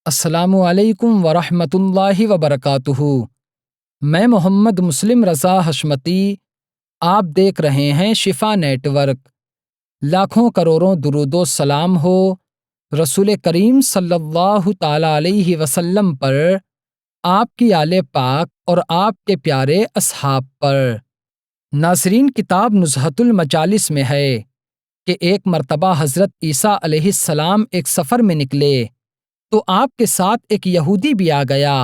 السلام علیکم ورحمۃ اللہ وبرکاتہ۔ میں محمد مسلم رضا حشمتی، آپ دیکھ رہے ہیں شفا نیٹ ورک۔ لاکھوں کروڑوں درود و سلام ہو رسول کریم صلی اللہ تعالی علیہ وسلم پر، آپ کی آل پاک اور آپ کے پیارے اصحاب پر۔ ناظرین، کتاب نزہۃ المجالس میں ہے کہ ایک مرتبہ حضرت عیسیٰ علیہ السلام ایک سفر میں نکلے تو آپ کے ساتھ ایک یہودی بھی آ گیا۔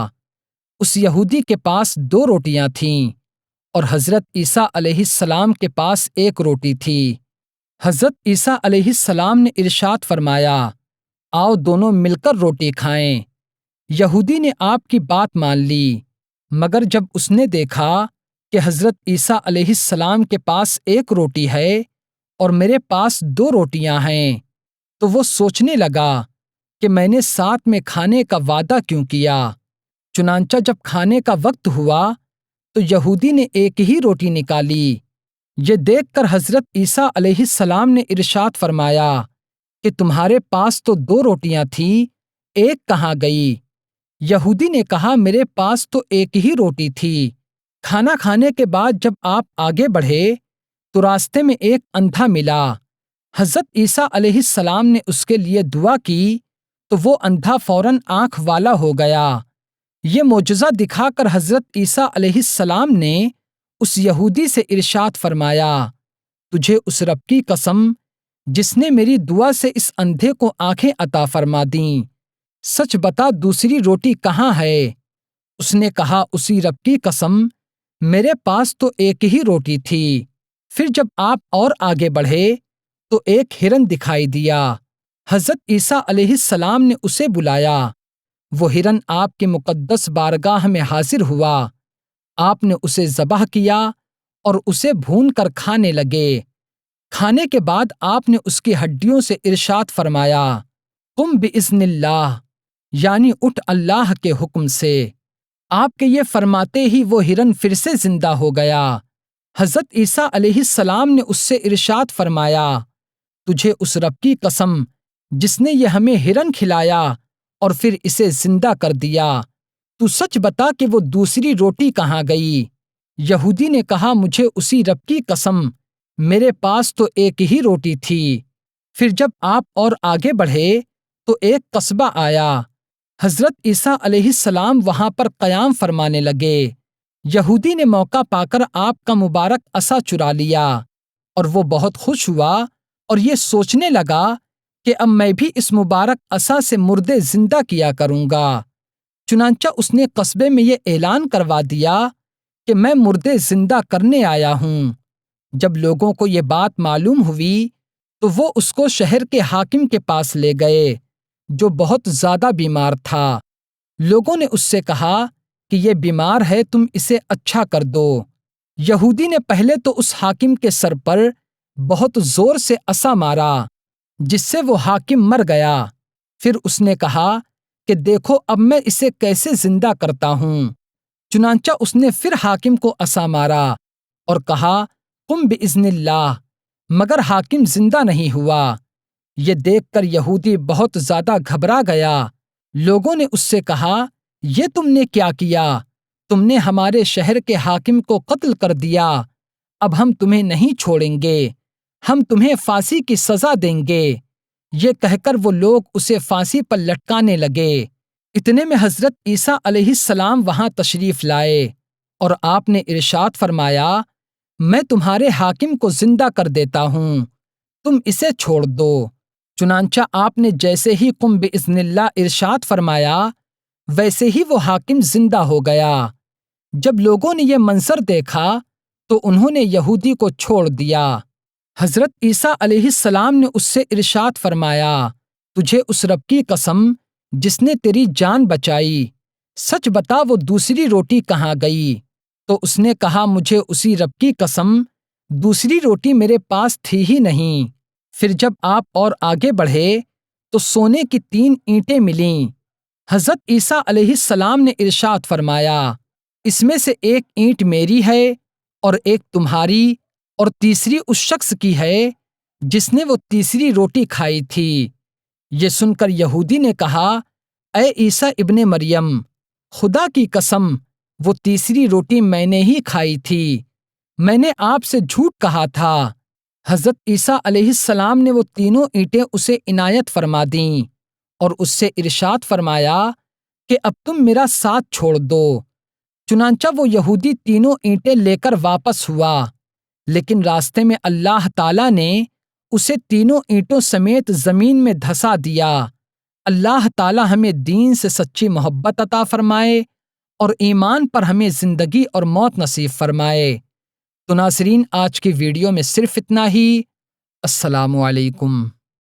اس یہودی کے پاس 2 روٹیاں تھیں اور حضرت عیسیٰ علیہ السلام کے پاس 1 روٹی تھی۔ حضرت عیسیٰ علیہ السلام نے ارشاد فرمایا، آؤ دونوں مل کر روٹی کھائیں۔ یہودی نے آپ کی بات مان لی، مگر جب اس نے دیکھا کہ حضرت عیسیٰ علیہ السلام کے پاس 1 روٹی ہے اور میرے پاس 2 روٹیاں ہیں، تو وہ سوچنے لگا کہ میں نے ساتھ میں کھانے کا وعدہ کیوں کیا۔ چنانچہ جب کھانے کا وقت ہوا تو یہودی نے 1 ہی روٹی نکالی۔ یہ دیکھ کر حضرت عیسیٰ علیہ السلام نے ارشاد فرمایا کہ تمہارے پاس تو 2 روٹیاں تھیں، 1 کہاں گئی؟ یہودی نے کہا، میرے پاس تو 1 ہی روٹی تھی۔ کھانا کھانے کے بعد جب آپ آگے بڑھے تو راستے میں ایک اندھا ملا۔ حضرت عیسیٰ علیہ السلام نے اس کے لیے دعا کی تو وہ اندھا فوراً آنکھ والا ہو گیا۔ یہ معجزہ دکھا کر حضرت عیسیٰ علیہ السلام نے اس یہودی سے ارشاد فرمایا، تجھے اس رب کی قسم جس نے میری دعا سے اس اندھے کو آنکھیں عطا فرما دیں، سچ بتا دوسری روٹی کہاں ہے؟ اس نے کہا، اسی رب کی قسم میرے پاس تو 1 ہی روٹی تھی۔ پھر جب آپ اور آگے بڑھے تو ایک ہرن دکھائی دیا۔ حضرت عیسیٰ علیہ السلام نے اسے بلایا۔ وہ ہرن آپ کی مقدس بارگاہ میں حاضر ہوا۔ آپ نے اسے ذبح کیا اور اسے بھون کر کھانے لگے۔ کھانے کے بعد آپ نے اس کی ہڈیوں سے ارشاد فرمایا، قم بإذن اللہ، یعنی اٹھ اللہ کے حکم سے۔ آپ کے یہ فرماتے ہی وہ ہرن پھر سے زندہ ہو گیا۔ حضرت عیسیٰ علیہ السلام نے اس سے ارشاد فرمایا، تجھے اس رب کی قسم جس نے یہ ہمیں ہرن کھلایا اور پھر اسے زندہ کر دیا، تو سچ بتا کہ وہ دوسری روٹی کہاں گئی؟ یہودی نے کہا، مجھے اسی رب کی قسم میرے پاس تو 1 ہی روٹی تھی۔ پھر جب آپ اور آگے بڑھے تو ایک قصبہ آیا۔ حضرت عیسیٰ علیہ السلام وہاں پر قیام فرمانے لگے۔ یہودی نے موقع پا کر آپ کا مبارک عصا چرا لیا اور وہ بہت خوش ہوا اور یہ سوچنے لگا کہ اب میں بھی اس مبارک عصا سے مردے زندہ کیا کروں گا۔ چنانچہ اس نے قصبے میں یہ اعلان کروا دیا کہ میں مردے زندہ کرنے آیا ہوں۔ جب لوگوں کو یہ بات معلوم ہوئی تو وہ اس کو شہر کے حاکم کے پاس لے گئے، جو بہت زیادہ بیمار تھا۔ لوگوں نے اس سے کہا کہ یہ بیمار ہے، تم اسے اچھا کر دو۔ یہودی نے پہلے تو اس حاکم کے سر پر بہت زور سے عصا مارا، جس سے وہ حاکم مر گیا۔ پھر اس نے کہا کہ دیکھو اب میں اسے کیسے زندہ کرتا ہوں۔ چنانچہ اس نے پھر حاکم کو عصا مارا اور کہا، قم بإذن اللہ، مگر حاکم زندہ نہیں ہوا۔ یہ دیکھ کر یہودی بہت زیادہ گھبرا گیا۔ لوگوں نے اس سے کہا، یہ تم نے کیا کیا؟ تم نے ہمارے شہر کے حاکم کو قتل کر دیا۔ اب ہم تمہیں نہیں چھوڑیں گے، ہم تمہیں پھانسی کی سزا دیں گے۔ یہ کہہ کر وہ لوگ اسے پھانسی پر لٹکانے لگے۔ اتنے میں حضرت عیسیٰ علیہ السلام وہاں تشریف لائے اور آپ نے ارشاد فرمایا، میں تمہارے حاکم کو زندہ کر دیتا ہوں، تم اسے چھوڑ دو۔ چنانچہ آپ نے جیسے ہی قم بإذن اللہ ارشاد فرمایا، ویسے ہی وہ حاکم زندہ ہو گیا۔ جب لوگوں نے یہ منظر دیکھا تو انہوں نے یہودی کو چھوڑ دیا۔ حضرت عیسیٰ علیہ السلام نے اس سے ارشاد فرمایا، تجھے اس رب کی قسم جس نے تیری جان بچائی، سچ بتا وہ دوسری روٹی کہاں گئی؟ تو اس نے کہا، مجھے اسی رب کی قسم دوسری روٹی میرے پاس تھی ہی نہیں۔ پھر جب آپ اور آگے بڑھے تو سونے کی 3 اینٹیں ملیں۔ حضرت عیسیٰ علیہ السلام نے ارشاد فرمایا، اس میں سے 1 اینٹ میری ہے اور 1 تمہاری اور تیسری اس شخص کی ہے جس نے وہ تیسری روٹی کھائی تھی۔ یہ سن کر یہودی نے کہا، اے عیسیٰ ابن مریم، خدا کی قسم وہ تیسری روٹی میں نے ہی کھائی تھی، میں نے آپ سے جھوٹ کہا تھا۔ حضرت عیسیٰ علیہ السلام نے وہ تینوں اینٹیں اسے عنایت فرما دیں اور اس سے ارشاد فرمایا کہ اب تم میرا ساتھ چھوڑ دو۔ چنانچہ وہ یہودی تینوں اینٹیں لے کر واپس ہوا، لیکن راستے میں اللہ تعالیٰ نے اسے تینوں اینٹوں سمیت زمین میں دھسا دیا۔ اللہ تعالیٰ ہمیں دین سے سچی محبت عطا فرمائے اور ایمان پر ہمیں زندگی اور موت نصیب فرمائے۔ تو ناظرین، آج کی ویڈیو میں صرف اتنا ہی۔ السلام علیکم۔